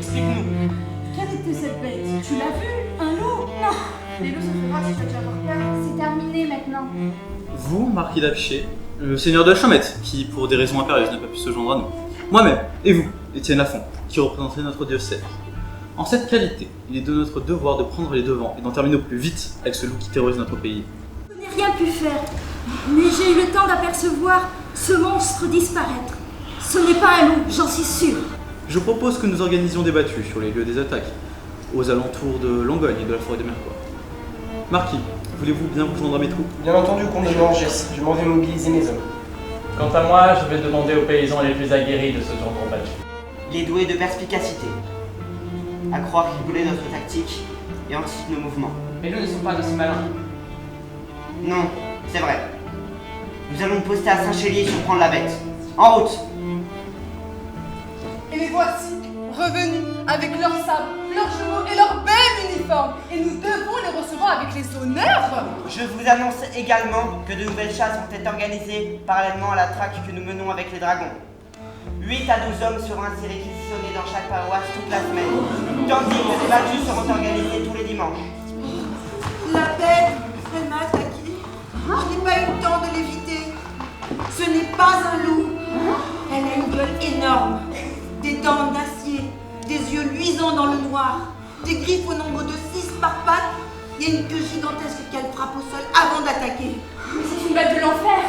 Explique-nous. Quelle était cette bête? Tu l'as vue? Un loup? Non. Les loups, ça fait rare si tu vas déjà avoir peur. C'est terminé maintenant. Vous, marquis d'Apcher, le seigneur de la Chamette, qui, pour des raisons impérieuses, n'a pas pu se joindre à nous. Moi-même, et vous, Étienne Lafont, qui représentez notre diocèse. En cette qualité, il est de notre devoir de prendre les devants et d'en terminer au plus vite avec ce loup qui terrorise notre pays. Je n'ai rien pu faire, mais j'ai eu le temps d'apercevoir ce monstre disparaître. Ce n'est pas un loup, j'en suis sûre. Je propose que nous organisions des battues sur les lieux des attaques, aux alentours de Langogne et de la forêt de Mercois. Marquis, voulez-vous bien vous joindre à mes troupes? Bien entendu, comte de Morgès, je m'en vais mobiliser mes hommes. Quant à moi, je vais demander aux paysans les plus aguerris de ce genre de combattu. Il est doué de perspicacité. À croire qu'il connaît notre tactique et anticipe nos mouvements. Mais nous ne sommes pas aussi malins. Non, c'est vrai. Nous allons nous poster à Saint-Chélier et surprendre la bête. En route! Et les voici, revenus avec leurs sabres, leurs chevaux et leurs belles uniformes. Et nous devons les recevoir avec les honneurs. Je vous annonce également que de nouvelles chasses vont être organisées parallèlement à la traque que nous menons avec les dragons. 8 à 12 hommes seront ainsi réquisitionnés dans chaque paroisse toute la semaine, tandis que des battues seront organisées tous les dimanches. La bête, elle m'a attaqué. Je n'ai pas eu le temps de l'éviter. Ce n'est pas un loup. Elle a une gueule énorme, des dents d'acier, des yeux luisants dans le noir, des griffes au nombre de 6 par patte et une queue gigantesque qu'elle frappe au sol avant d'attaquer. Mais c'est une bête de l'enfer.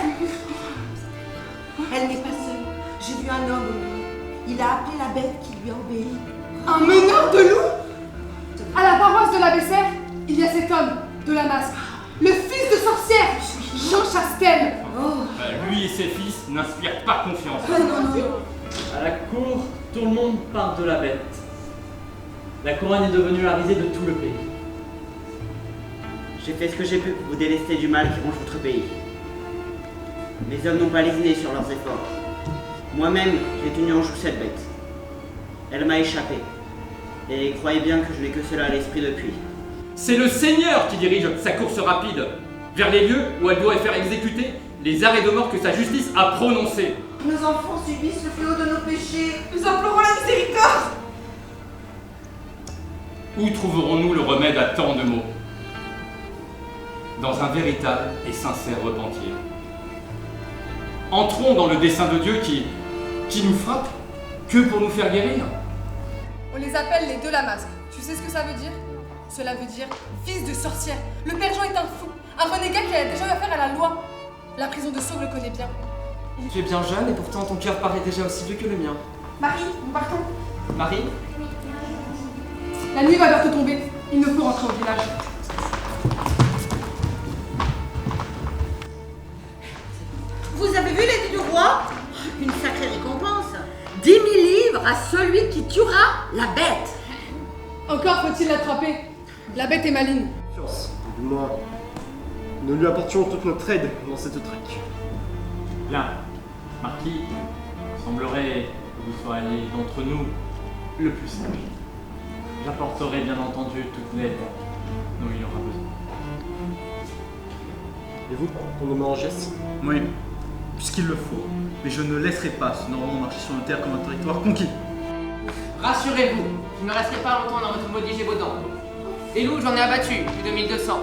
Elle n'est pas seule. J'ai vu un homme au loin. Il a appelé la bête qui lui a obéi. Un meneur de loups. À la paroisse de la Bessère, il y a cet homme de la masque, le fils de sorcière, Jean Chastel. Lui et ses fils n'inspirent pas confiance. À la cour, tout le monde parle de la bête. La couronne est devenue la risée de tout le pays. J'ai fait ce que j'ai pu pour vous délester du mal qui ronge votre pays. Mes hommes n'ont pas lésiné sur leurs efforts. Moi-même, j'ai tenu en joue cette bête. Elle m'a échappé. Et croyez bien que je n'ai que cela à l'esprit depuis. C'est le Seigneur qui dirige sa course rapide vers les lieux où elle doit faire exécuter les arrêts de mort que sa justice a prononcés. Nos enfants subissent le fléau de nos péchés. Nous implorons la miséricorde. Où trouverons-nous le remède à tant de maux? Dans un véritable et sincère repentir. Entrons dans le dessein de Dieu qui nous frappe que pour nous faire guérir. On les appelle les de la masque. Tu sais ce que ça veut dire? Cela veut dire fils de sorcière. Le père Jean est un fou, un renégat qui a déjà eu affaire à la loi. La prison de Sauve le connaît bien. Tu es bien jeune et pourtant ton cœur paraît déjà aussi vieux que le mien. Marie, nous partons. Marie? La nuit va bientôt tomber. Il nous faut rentrer au village. Vous avez vu l'édit du roi? Une sacrée récompense. 10 000 livres à celui qui tuera la bête. Encore faut-il l'attraper. La bête est maligne. Du moins, nous lui apportions toute notre aide dans cette traque. Bien, Marquis, il semblerait que vous soyez d'entre nous le plus sage. J'apporterai bien entendu toute l'aide dont il aura besoin. Et vous, comte de Morgès? Oui, puisqu'il le faut. Mais je ne laisserai pas ce Normand marcher sur une terre comme un territoire conquis. Rassurez-vous, je ne resterai pas longtemps dans votre maudit Gévaudan. Les loups, j'en ai abattu, plus de 1200.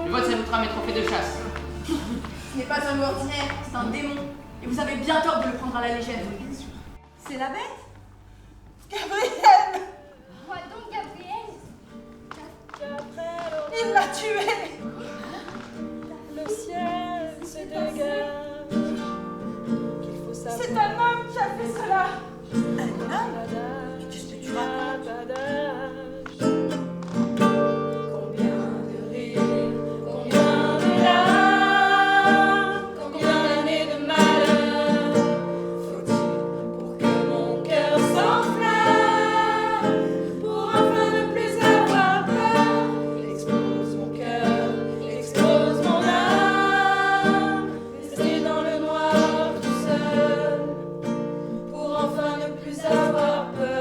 Le vôtre s'ajoutera à mes trophées de chasse. Ce n'est pas un loup ordinaire, c'est un démon. Et vous avez bien tort de le prendre à la légère. C'est la bête? Gabriel! Quoi donc, Gabriel? Il l'a tué! Le ciel se dégage. Qu'il faut savoir. C'est un homme qui a fait cela! Un homme? Qu'est-ce que tu racontes? Combien de rires, combien de larmes, combien d'années de malheur faut-il pour que mon cœur s'enflamme, pour enfin ne plus avoir peur. Explose mon cœur, explose mon âme, rester dans le noir tout seul, pour enfin ne plus avoir peur.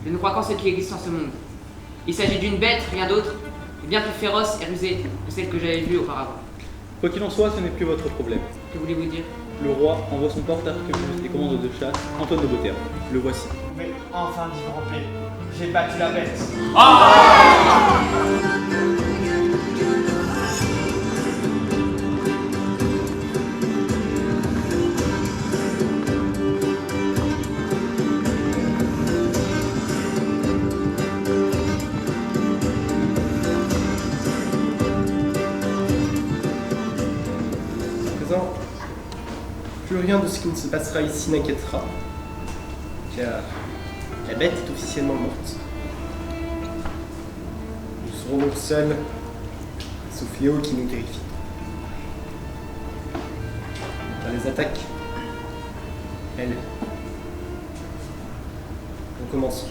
Je ne crois qu'en ce qui existe en ce monde. Il s'agit d'une bête, rien d'autre, et bien plus féroce et rusée que celle que j'avais vue auparavant. Quoi qu'il en soit, ce n'est plus votre problème. Que voulez-vous dire? le roi envoie son porte-arquebuse et commande de chasse, Antoine de Beauterre. Le voici. Mais enfin vivre en paix. J'ai battu la bête. À présent, plus rien de ce qui ne se passera ici n'inquiétera, car la bête est officiellement morte. Nous serons donc seuls face au fléau qui nous terrifie. Dans les attaques, elles, nous commencerons.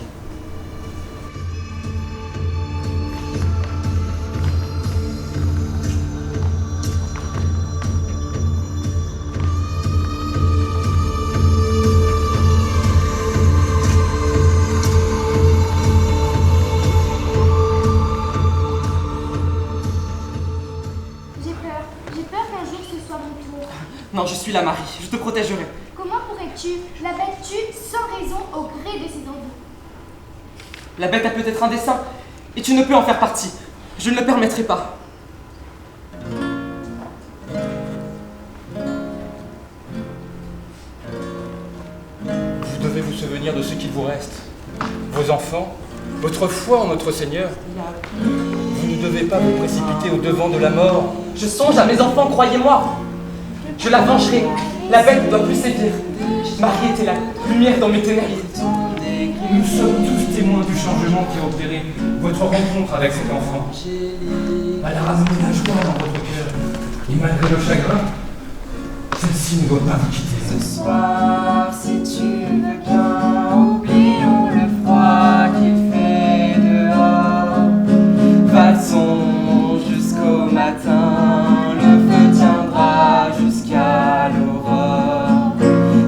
J'ai peur qu'un jour ce soit mon tour. Non, je suis la Marie, je te protégerai. Comment pourrais-tu? La bête tue sans raison au gré de ses envies. La bête a peut-être un dessein, et tu ne peux en faire partie. Je ne le permettrai pas. Vous devez vous souvenir de ce qu'il vous reste. Vos enfants, votre foi en notre Seigneur. Vous ne devez pas vous précipiter au devant de la mort. Je songe à mes enfants, croyez-moi. Je la vengerai. La bête ne doit plus sévir. Marie était la lumière dans mes ténèbres. Nous sommes tous témoins du changement qui a opéré votre rencontre avec cet enfant. Elle a ramené la joie dans votre cœur. Et malgré le chagrin, celle-ci ne doit pas vous quitter. Ce soir, si tu veux bien, oublions le froid qu'il fait dehors. Passons jusqu'au matin, le feu tiendra jusqu'à l'aurore.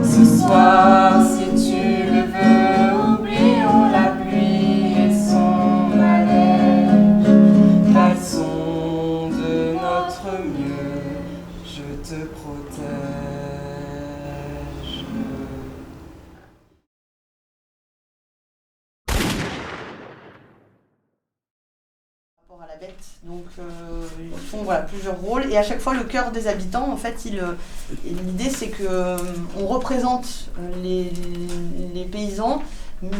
Ce soir, si tu le veux, oublions la pluie et son malaise. Passons de notre mieux, je te protège. À la bête, donc ils font voilà, plusieurs rôles et à chaque fois le cœur des habitants en fait l'idée c'est que on représente les paysans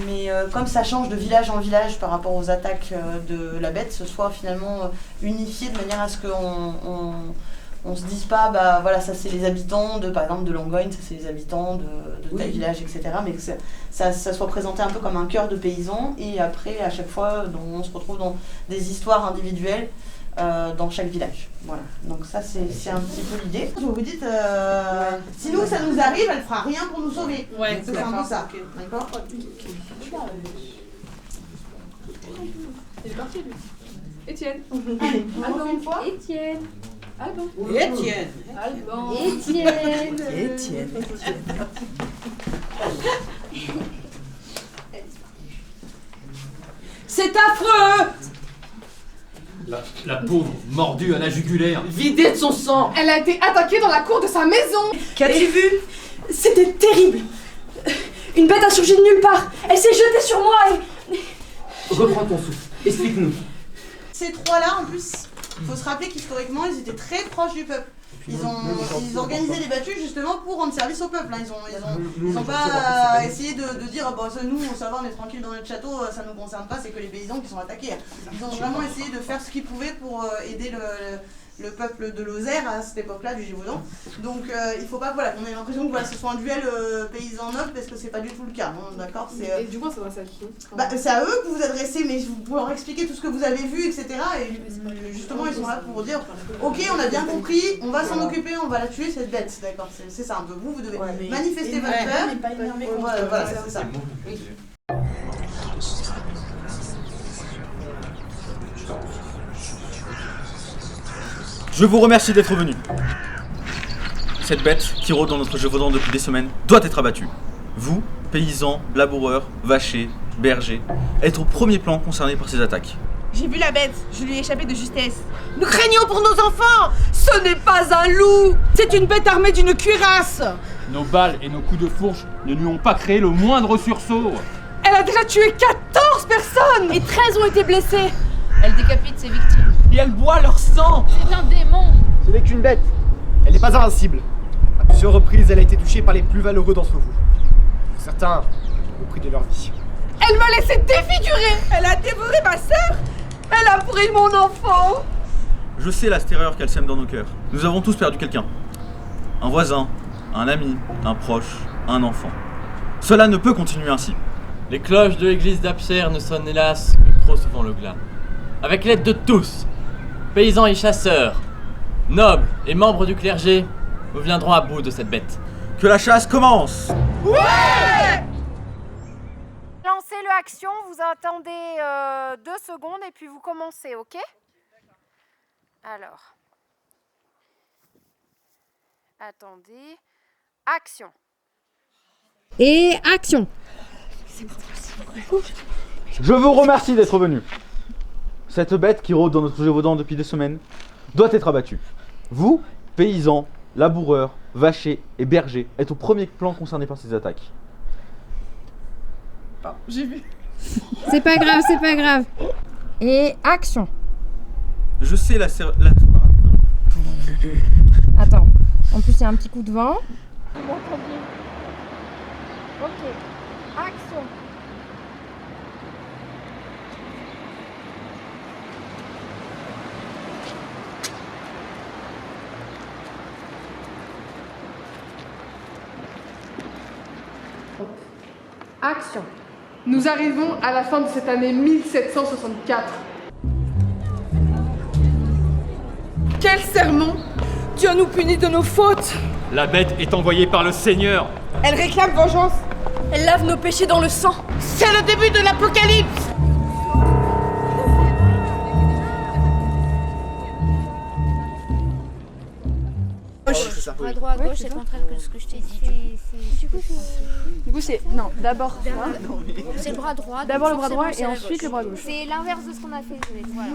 mais comme ça change de village en village par rapport aux attaques de la bête, ce soit finalement unifié de manière à ce qu'on se dise pas bah voilà ça c'est les habitants de par exemple de Langogne, ça c'est les habitants de tel village, etc. Mais que ça soit présenté un peu comme un cœur de paysans et après à chaque fois on se retrouve dans des histoires individuelles dans chaque village. Voilà. Donc ça c'est un petit peu l'idée. Vous vous dites si nous ça nous arrive, elle fera rien pour nous sauver. Ouais, c'est un peu ça. Okay. D'accord. Il est parti lui. Étienne. Allez, on refait une fois. Étienne. Alban. Étienne. Alban. Étienne. Étienne. C'est affreux. La pauvre, mordue à la jugulaire. Vidée de son sang. Elle a été attaquée dans la cour de sa maison. Qu'as-tu vu? C'était terrible. Une bête a surgi de nulle part. Elle s'est jetée sur moi et... Reprends ton souffle. Explique-nous. Ces trois-là, en plus, il faut se rappeler qu'historiquement, ils étaient très proches du peuple. Ils organisaient les battues justement pour rendre service au peuple. Hein. Ils ont pas essayé de dire bah, nous, ça va, on est tranquille dans notre château, ça nous concerne pas, c'est que les paysans qui sont attaqués. Ils ont vraiment essayé de faire ce qu'ils pouvaient pour aider le peuple de Lozère à cette époque-là du Gévaudan. Donc il faut pas qu'on ait l'impression que ce soit un duel paysan-noble parce que c'est pas du tout le cas. Hein, d'accord. Et du coup, ça va s'adresser c'est à eux que vous vous adressez, mais vous pouvez leur expliquer tout ce que vous avez vu, etc. Et justement, ils sont là pour dire ok, on a bien compris, on va s'en occuper, on va la tuer cette bête. D'accord. C'est ça un peu. Vous devez manifester votre peur. Voilà, c'est ça. Je vous remercie d'être venu. Cette bête, qui rôde dans notre Gévaudan depuis des semaines, doit être abattue. Vous, paysans, laboureurs, vachers, bergers, êtes au premier plan concernés par ces attaques. J'ai vu la bête, je lui ai échappé de justesse. Nous craignons pour nos enfants. Ce n'est pas un loup, c'est une bête armée d'une cuirasse. Nos balles et nos coups de fourche ne lui ont pas créé le moindre sursaut. Elle a déjà tué 14 personnes Et 13 ont été blessés. Elle décapite ses victimes. Et elle boit leur sang. C'est un démon. Ce n'est qu'une bête. Elle n'est pas invincible. À plusieurs reprises, elle a été touchée par les plus valeureux d'entre vous. Certains au prix de leur vie. Elle m'a laissé défigurer. Elle a dévoré ma sœur. Elle a pris mon enfant. Je sais la terreur qu'elle sème dans nos cœurs. Nous avons tous perdu quelqu'un. Un voisin, un ami, un proche, un enfant. Cela ne peut continuer ainsi. Les cloches de l'église d'Apcher ne sonnent hélas que trop souvent le glas. Avec l'aide de tous, paysans et chasseurs, nobles et membres du clergé, nous viendrons à bout de cette bête. Que la chasse commence! Ouais! Lancez le action, vous attendez 2 secondes et puis vous commencez, ok? Alors. Attendez. Action. Et action. Je vous remercie d'être venu. Cette bête qui rôde dans notre Gévaudan depuis des semaines doit être abattue. Vous, paysans, laboureurs, vachers et bergers, êtes au premier plan concernés par ces attaques. J'ai vu. C'est pas grave, c'est pas grave. Et action. Je sais la... Attends, en plus il y a un petit coup de vent. Ok, action. Action. Nous arrivons à la fin de cette année 1764. Quel sermon! Dieu nous punit de nos fautes. La bête est envoyée par le Seigneur. Elle réclame vengeance. Elle lave nos péchés dans le sang. C'est le début de l'apocalypse. À droite, à gauche, c'est le contraire que ce que je t'ai dit. Du coup, c'est. Non, d'abord. C'est le bras droit. D'abord le bras droit forcément, et c'est la ensuite gauche. le bras gauche. C'est l'inverse de ce qu'on a fait. Voilà.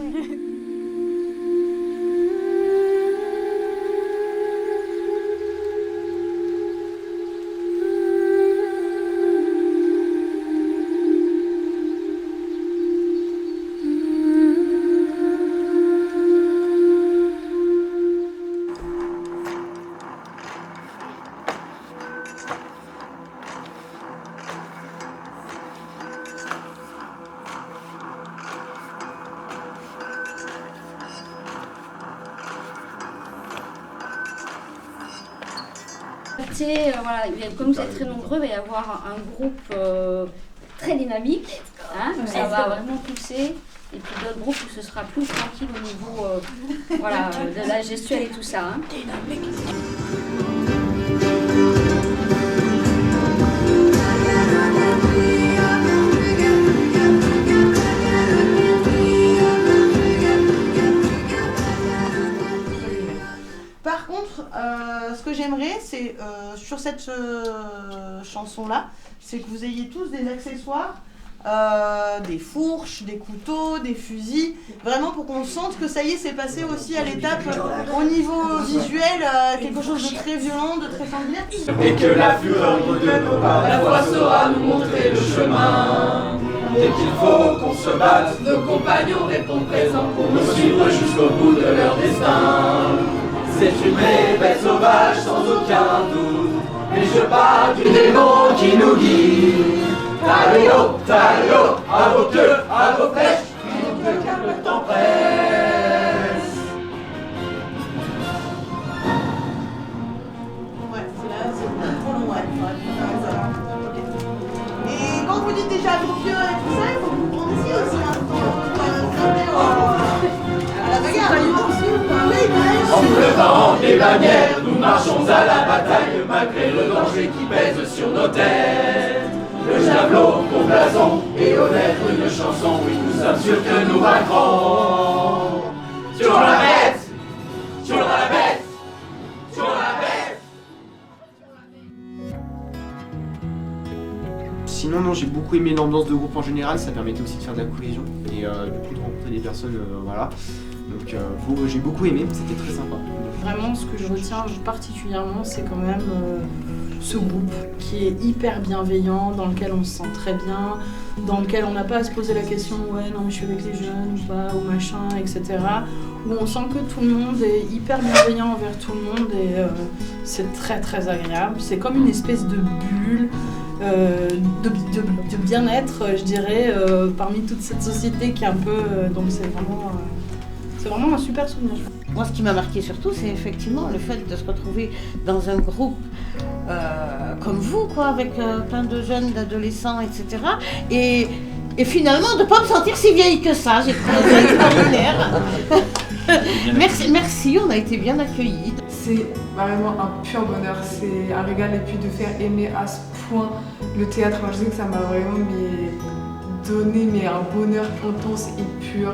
Voilà, comme vous êtes très nombreux, il va y avoir un groupe très dynamique. Hein, donc ça va vraiment pousser. Et puis d'autres groupes où ce sera plus tranquille au niveau voilà, de la gestuelle et tout ça. Hein. Par contre, ce que j'aimerais, c'est sur cette chanson-là, c'est que vous ayez tous des accessoires, des fourches, des couteaux, des fusils, vraiment pour qu'on sente que ça y est, c'est passé aussi à l'étape au niveau visuel, quelque chose de très violent, de très sanguinaire. Et que la fureur de nos pas, la foi saura nous montrer le chemin. Dès qu'il faut qu'on se batte, nos compagnons répondent présents pour nous suivre jusqu'au bout de leur destin. C'est une vraie bête sauvage sans aucun doute, mais je parle du démon qui nous guide. Taléo, taléo, à vos queues, à vos flèches, car le temps presse. Ouais, c'est là, c'est trop long, ouais. Et quand vous dites déjà vos pieux et tout ça, il faut vous prendre ici aussi, hein. À la bagarre, aussi ou pas? En pleurant des bannières, nous marchons à la bataille, malgré le danger qui pèse sur nos têtes. Le javelot pour blason et aux lèvres une chanson, oui, nous sommes sûrs que nous vaincrons. Sur la bête, sur la bête, sur la bête. Sinon, non, j'ai beaucoup aimé l'ambiance de groupe en général, ça permettait aussi de faire de la cohésion et du coup de rencontrer rencontrer des personnes, voilà. Donc j'ai beaucoup aimé, c'était très sympa. Vraiment, ce que je retiens particulièrement, c'est quand même ce groupe qui est hyper bienveillant, dans lequel on se sent très bien, dans lequel on n'a pas à se poser la question « ouais, non mais je suis avec les jeunes ou pas, ou machin, etc. » où on sent que tout le monde est hyper bienveillant envers tout le monde et c'est très très agréable. C'est comme une espèce de bulle de bien-être, je dirais, parmi toute cette société qui est un peu... donc c'est vraiment un super souvenir. Moi, ce qui m'a marqué surtout, c'est effectivement le fait de se retrouver dans un groupe comme vous, quoi, avec plein de jeunes, d'adolescents, etc. Et finalement, de ne pas me sentir si vieille que ça. J'ai trouvé ça extraordinaire. Merci, on a été bien accueillis. C'est vraiment un pur bonheur, c'est un régal et puis de faire aimer à ce point le théâtre. Moi, je sais que ça m'a vraiment donné un bonheur intense et pur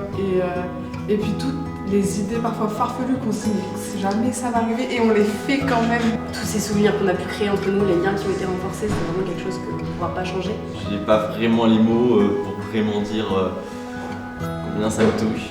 et puis toutes les idées parfois farfelues qu'on se dit mais jamais ça va arriver et on les fait quand même. Tous ces souvenirs qu'on a pu créer entre nous, les liens qui ont été renforcés, c'est vraiment quelque chose qu'on ne pourra pas changer. Je n'ai pas vraiment les mots pour vraiment dire combien ça me touche.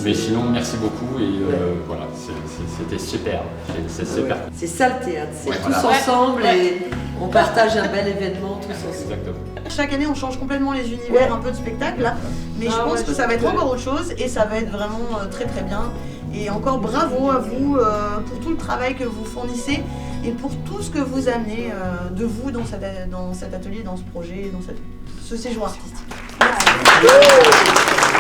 Mais sinon, merci beaucoup et voilà, c'était super. C'est super. C'est ça le théâtre, c'est tous voilà. ensemble et on partage un bel événement tous ensemble. Exactement. Chaque année, on change complètement les univers, un peu de spectacle, là. Mais je pense que ça va être encore autre chose et ça va être vraiment très très bien. Et encore bravo à vous pour tout le travail que vous fournissez et pour tout ce que vous amenez de vous dans cet atelier, dans ce projet, dans ce séjour artistique. Merci.